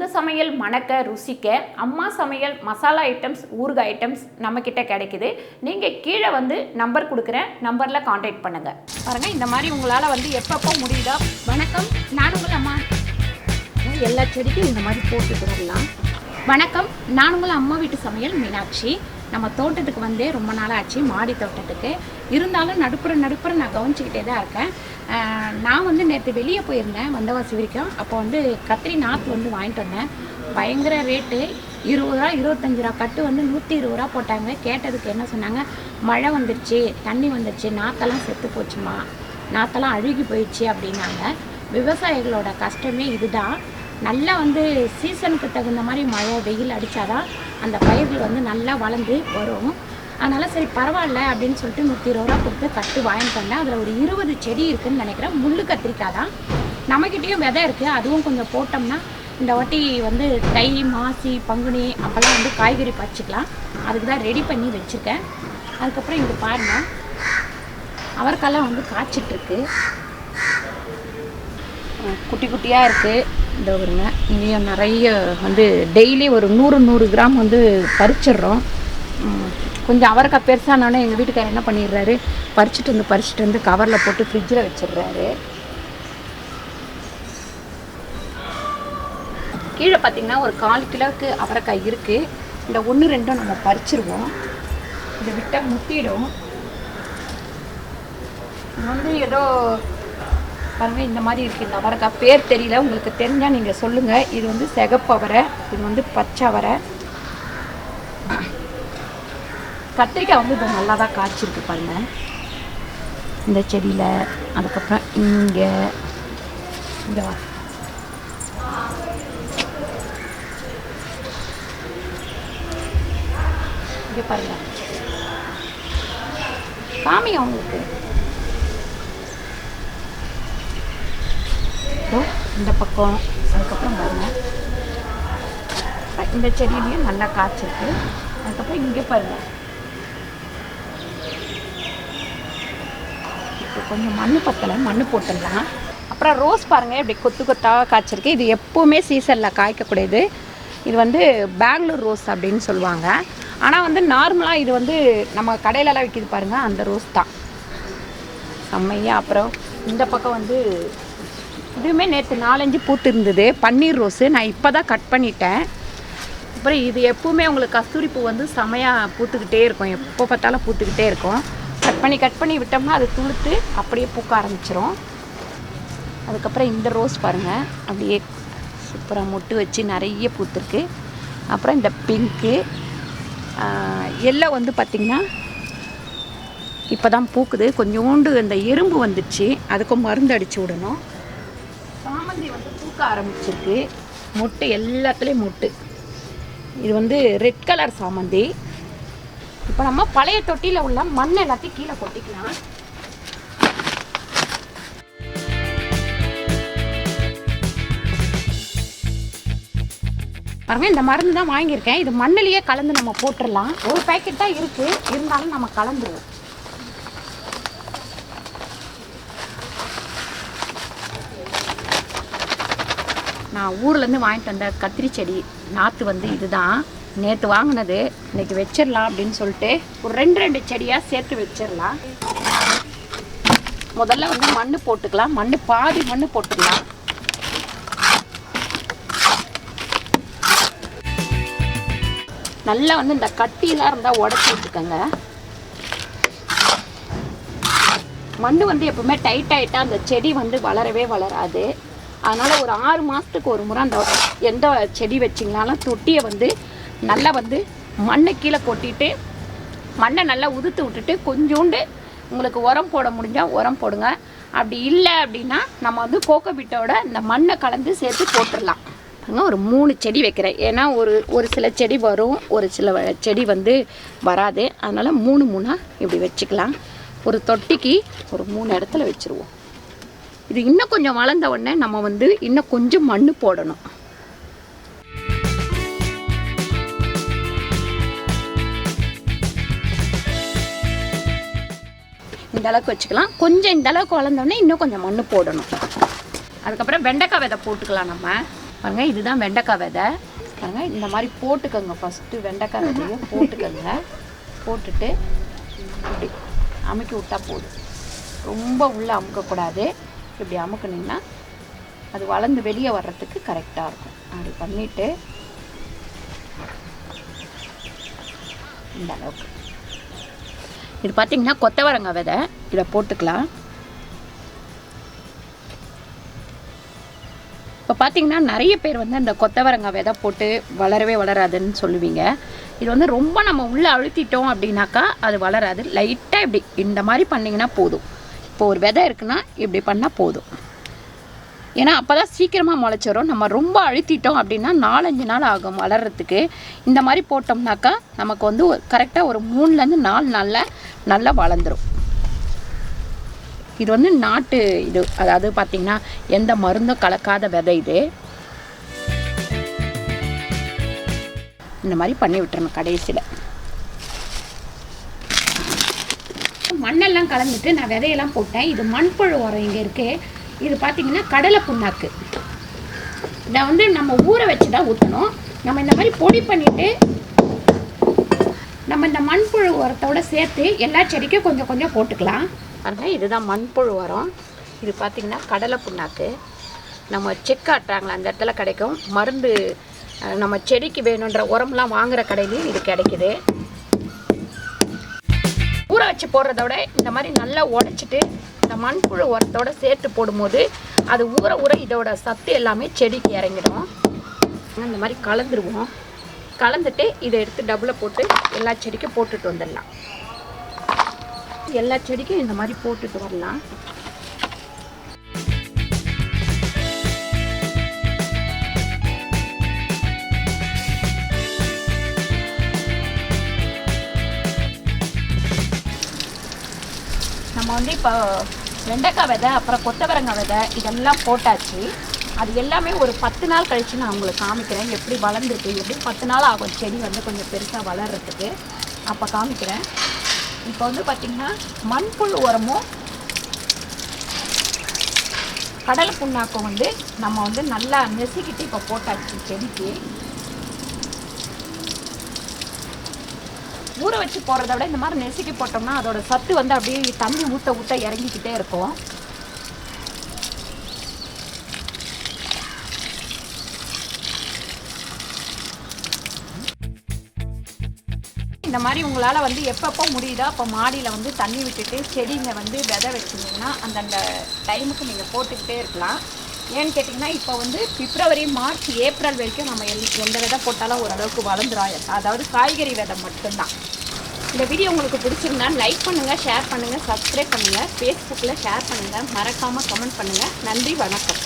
உங்க சமையல் மணக்க ருசிக்க அம்மா சமையல் மசாலா ஐட்டம்ஸ் ஊறுகாய் ஐட்டம்ஸ் நம்மக்கிட்ட கிடைக்குது. நீங்கள் கீழே வந்து நம்பர் கொடுக்குறேன், நம்பரில் காண்டாக்ட் பண்ணுங்கள். பாருங்கள், இந்த மாதிரி உங்களால் வந்து எப்பப்போ முடியுதோ. வணக்கம், நான் உங்கள் அம்மா. எல்லா செடிக்கும் இந்த மாதிரி போட்டு விடலாம். வணக்கம், நான் உங்கள் அம்மா வீட்டு சமையல் மீனாட்சி. நம்ம தோட்டத்துக்கு வந்தே ரொம்ப நாள் ஆச்சு, மாடி தோட்டத்துக்கு. இருந்தாலும் நடுப்புற நான் கவனிச்சிக்கிட்டே தான் இருக்கேன். நான் வந்து நேற்று வெளியே போயிருந்தேன், வந்தவாசி வரைக்கும். அப்போ வந்து கத்திரி நாற்று வந்து வாங்கிட்டு வந்தேன். பயங்கர ரேட்டு, 20 ரூபா 25 ரூபா கட்டு வந்து 120 ரூபா போட்டாங்க. கேட்டதுக்கு என்ன சொன்னாங்க, மழை வந்துருச்சு, தண்ணி வந்துருச்சு, நாற்றெல்லாம் செத்து போச்சுமா, நாற்றெல்லாம் அழுகி போயிடுச்சு அப்படின்னாங்க. விவசாயிகளோட கஷ்டமே இதுதான். நல்லா வந்து சீசனுக்கு தகுந்த மாதிரி மழை வெயில் அடித்தாதான் அந்த பயிர்கள் வந்து நல்லா வளர்ந்து வரும். அதனால் சரி பரவாயில்ல அப்படின்னு சொல்லிட்டு 120 ரூபா கொடுத்து கட்டு வாங்கிட்டு வந்தேன். அதில் ஒரு 20 செடி இருக்குதுன்னு நினைக்கிறேன். முள்ளு கத்திரிக்காய் தான். நம்மக்கிட்டேயும் விதை இருக்குது, அதுவும் கொஞ்சம் போட்டோம்னா இந்த வாட்டி வந்து தை மாசி பங்குனி அப்போல்லாம் வந்து காய்கறி பறிச்சிக்கலாம். அதுக்கு தான் ரெடி பண்ணி வச்சுருக்கேன். அதுக்கப்புறம் இங்கே பாருங்கள், அவரைக்காலாம் வந்து காய்ச்சிட்ருக்கு, குட்டி குட்டியாக இருக்குது. இந்த வருங்க, இங்கேயும் நிறைய வந்து டெய்லி ஒரு 100 கிராம் வந்து பறிச்சிடுறோம். கொஞ்சம் அவரைக்காய் பெருசானோடனே எங்கள் வீட்டுக்காரர் என்ன பண்ணிடுறாரு, பறிச்சுட்டு வந்து கவரில் போட்டு ஃப்ரிட்ஜில் வச்சிடுறாரு. கீழே பார்த்திங்கன்னா ஒரு 1/4 கிலோவுக்கு அவரைக்காய் இருக்குது. இந்த 1-2 நம்ம பறிச்சிருவோம். இதை விட்டால் முட்டிடும். வந்து ஏதோ பாருங்கள், இந்த மாதிரி இருக்குது. இந்த அவரைக்காய் பேர் தெரியல, உங்களுக்கு தெரிஞ்சால் நீங்கள் சொல்லுங்கள். இது வந்து சிகப்பு அவரை, இது வந்து பச்சை அவரை. கத்திரிக்காய் வந்து இது நல்லா தான் காய்ச்சிருக்கு பாருங்கள் இந்த செடியில். அதுக்கப்புறம் இங்கே இங்கே பாருங்கள், காமி அவங்களுக்கு. இந்த பக்கம் அதுக்கப்புறம் பாருங்கள், இந்த செடியிலையும் நல்லா காய்ச்சிருக்கு. அதுக்கப்புறம் இங்கே பாருங்கள், இப்போ கொஞ்சம் மண் பத்தலை, மண் போட்டுடலாம். அப்புறம் ரோஸ் பாருங்கள், இப்படி கொத்து கொத்தாக காய்ச்சிருக்கு. இது எப்போவுமே சீசனில் காய்க்கக்கூடியது. இது வந்து பெங்களூர் ரோஸ் அப்படின்னு சொல்லுவாங்க. ஆனால் வந்து நார்மலாக இது வந்து நம்ம கடையிலலாம் விற்கிது பாருங்கள், அந்த ரோஸ் தான் செம்மையா. அப்புறம் இந்த பக்கம் வந்து இதுவுமே நேற்று 4-5 பூத்து இருந்தது, பன்னீர் ரோஸு. நான் இப்போ தான் கட் பண்ணிட்டேன். அப்புறம் இது எப்போவுமே உங்களுக்கு கஸ்தூரி பூ வந்து செமையாக பூத்துக்கிட்டே இருக்கும், எப்போ பார்த்தாலும் பூத்துக்கிட்டே இருக்கும். கட் பண்ணி விட்டோம்னா அது துளுத்து அப்படியே பூக்க ஆரம்பிச்சிரும். அதுக்கப்புறம் இந்த ரோஸ் பாருங்கள், அப்படியே சூப்பராக மொட்டு வச்சு நிறைய பூத்துருக்கு. அப்புறம் இந்த பிங்க்கு எல்லோ வந்து பார்த்திங்கன்னா இப்போ தான் பூக்குது. கொஞ்சோண்டு இந்த எறும்பு வந்துடுச்சு, அதுக்கும் மருந்து அடித்து விடணும். சாமந்தி வந்து பூக்க ஆரம்பிச்சிருக்கு, மொட்டு எல்லாத்துலேயும் மொட்டு. இது வந்து ரெட் கலர் சாமந்தி. இப்போ நம்ம பழைய தொட்டியில் உள்ள மண் எல்லாத்தையும் கீழே கொட்டிக்கலாம். பாருங்க, இந்த மருந்து தான் வாங்கியிருக்கேன். இது மண்ணிலேயே கலந்து நம்ம போட்டுடலாம். ஒரு பேக்கெட் தான் இருக்குது, இருந்தாலும் நம்ம கலந்துருவோம். நான் ஊர்லேருந்து வாங்கிட்டு வந்த கத்திரி செடி நாற்று வந்து இதுதான். நேற்று வாங்கினது, இன்றைக்கி வச்சிடலாம் அப்படின்னு சொல்லிட்டு ஒரு 2 செடியாக சேர்த்து வச்சிடலாம். முதல்ல வந்து மண் போட்டுக்கலாம். பாதி மண் போட்டுக்கலாம். நல்லா வந்து இந்த கட்டியெல்லாம் இருந்தால் உடச்சி விட்டுக்கோங்க. மண் வந்து எப்பவுமே டைட்டாக அந்த செடி வந்து வளரவே வளராது. அதனால் ஒரு 6 மாதத்துக்கு ஒரு முறை அந்த எந்த செடி வச்சிங்கனாலும் தொட்டியை வந்து நல்லா வந்து மண்ணை கீழே கொட்டிட்டு மண்ணை நல்லா உதுத்து விட்டுட்டு கொஞ்சோண்டு உங்களுக்கு உரம் போட முடிஞ்சால் உரம் போடுங்க. அப்படி இல்லை அப்படின்னா நம்ம வந்து கோகோபீட்டோட இந்த மண்ணை கலந்து சேர்த்து போட்டுடலாம். ஒரு 3 செடி வைக்கிறேன். ஏன்னா ஒரு சில செடி வரும், ஒரு சில செடி வந்து வராது. அதனால் 3 இப்படி வச்சுக்கலாம். ஒரு தொட்டிக்கு ஒரு 3 இடத்துல வச்சுருவோம். இது இன்னும் கொஞ்சம் வளர்ந்த உடனே நம்ம வந்து இன்னும் கொஞ்சம் மண் போடணும். இந்த அளவுக்கு வச்சுக்கலாம். கொஞ்சம் இந்த அளவுக்கு வளர்ந்தோடனே இன்னும் கொஞ்சம் மண் போடணும். அதுக்கப்புறம் வெண்டைக்காய் விதை போட்டுக்கலாம். நம்ம பாருங்க, இதுதான் வெண்டைக்காய் விதை. பாருங்க, இந்த மாதிரி போட்டுக்கோங்க. ஃபஸ்ட்டு வெண்டைக்காய் விதையும் போட்டுக்கோங்க. போட்டுட்டு இப்படி அமுக்கி விட்டால் போதும். ரொம்ப உள்ளே அமுக்கக்கூடாது. இப்படி அமுக்குனிங்கன்னா அது வளர்ந்து வெளியே வர்றதுக்கு கரெக்டாக இருக்கும். அப்படி பண்ணிவிட்டு இந்த அளவுக்கு இது பார்த்திங்கன்னா கொத்தவரங்காய் விதை, இதை போட்டுக்கலாம். இப்போ பார்த்திங்கன்னா நிறைய பேர் வந்து இந்த கொத்தவரங்காய் விதை போட்டு வளரவே வளராதுன்னு சொல்லுவீங்க. இது வந்து ரொம்ப நம்ம உள்ளே அழுத்திட்டோம் அப்படின்னாக்கா அது வளராது. லைட்டாக இப்படி இந்த மாதிரி பண்ணிங்கன்னா போதும். இப்போ ஒரு விதை இருக்குன்னா இப்படி பண்ணால் போதும். ஏன்னா அப்போ தான் சீக்கிரமாக முளைச்சிரும். நம்ம ரொம்ப அழுத்திட்டோம் அப்படின்னா 4-5 நாள் ஆகும் வளர்கிறதுக்கு. இந்த மாதிரி போட்டோம்னாக்கா நமக்கு வந்து கரெக்டாக ஒரு 3லேருந்து 4 நாளில் நல்லா வளர்ந்துடும். இது வந்து நாட்டு இது, அதாவது பார்த்திங்கன்னா எந்த மருந்தும் கலக்காத விதை இது. இந்த மாதிரி பண்ணி விட்டுறணும். கடைசியில் மண்ணெல்லாம் கலந்துட்டு நான் விதையெல்லாம் போட்டேன். இது மண்புழு உரம் இங்கே இருக்குது. இது பார்த்திங்கன்னா கடலை புண்ணாக்கு. இதை வந்து நம்ம ஊற வச்சு தான் ஊற்றணும். நம்ம இந்த மாதிரி பொடி பண்ணிவிட்டு நம்ம இந்த மண்புழு உரத்தோடு சேர்த்து எல்லா செடிக்கும் கொஞ்சம் கொஞ்சம் போட்டுக்கலாம். பாருங்க, இதுதான் மண்புழு உரம். இது பார்த்திங்கன்னா கடலை புண்ணாக்கு. நம்ம செக் ஆட்டுறாங்களா அந்த இடத்துல கிடைக்கும். மருந்து நம்ம செடிக்கு வேணுன்ற உரம்லாம் வாங்குகிற கடையிலையும் இது கிடைக்குது. ஊற வச்சு போடுறத விட இந்த மாதிரி நல்லா உடைச்சிட்டு இந்த மண்புழு உரத்தோடு சேர்த்து போடும்போது அது ஊற ஊற இதோட சத்து எல்லாமே செடிக்கு இறங்கிடும். இந்த மாதிரி கலந்துருவோம். கலந்துட்டு இதை எடுத்து டப்பில் போட்டு எல்லா செடிக்கும் போட்டுட்டு வந்துடலாம். எல்லா செடிக்கும் இந்த மாதிரி போட்டுட்டு வரலாம். நம்ம வந்து இப்போ வெண்டைக்காய் விதை அப்புறம் கொத்தவரங்காய் விதை இதெல்லாம் போட்டாச்சு. அது எல்லாமே ஒரு 10 நாள் கழித்து நான் உங்களுக்கு காமிக்கிறேன் எப்படி வளர்ந்துருக்கு. எப்படி 10 நாள் ஆகும் செடி வந்து கொஞ்சம் பெருசாக வளர்கிறதுக்கு. அப்போ காமிக்கிறேன். இப்போ வந்து பார்த்திங்கன்னா மண்புழு உரமும் கடலை புண்ணாக்கும் வந்து நம்ம வந்து நல்லா நெசிக்கிட்டு இப்போ போட்டாச்சு செடிக்கு. ஊற வச்சு போடுறத விட இந்த மாதிரி நெசுக்கி போட்டோம்னா அதோட சத்து வந்து அப்படியே தண்ணி ஊற்ற ஊற்ற இறங்கிக்கிட்டே இருக்கும். இந்த மாதிரி உங்களால் வந்து எப்பப்போ முடியுதோ அப்போ மாடியில் வந்து தண்ணி விட்டுட்டு செடிங்க வந்து விதை வச்சுருந்தீங்கன்னா அந்தந்த டைமுக்கு நீங்கள் போட்டுக்கிட்டே இருக்கலாம். ஏன்னு கேட்டிங்கன்னா இப்போ வந்து பிப்ரவரி, மார்ச், ஏப்ரல் வரைக்கும் நம்ம எந்த விதை போட்டாலும் ஓரளவுக்கு வளர்ந்துடும். அதாவது காய்கறி விதை மட்டும்தான். இந்த வீடியோ உங்களுக்கு பிடிச்சிருந்தா லைக் பண்ணுங்கள், ஷேர் பண்ணுங்கள், சப்ஸ்கிரைப் பண்ணுங்கள், ஃபேஸ்புக்கில் ஷேர் பண்ணுங்கள், மறக்காமல் கமெண்ட் பண்ணுங்கள். நன்றி, வணக்கம்.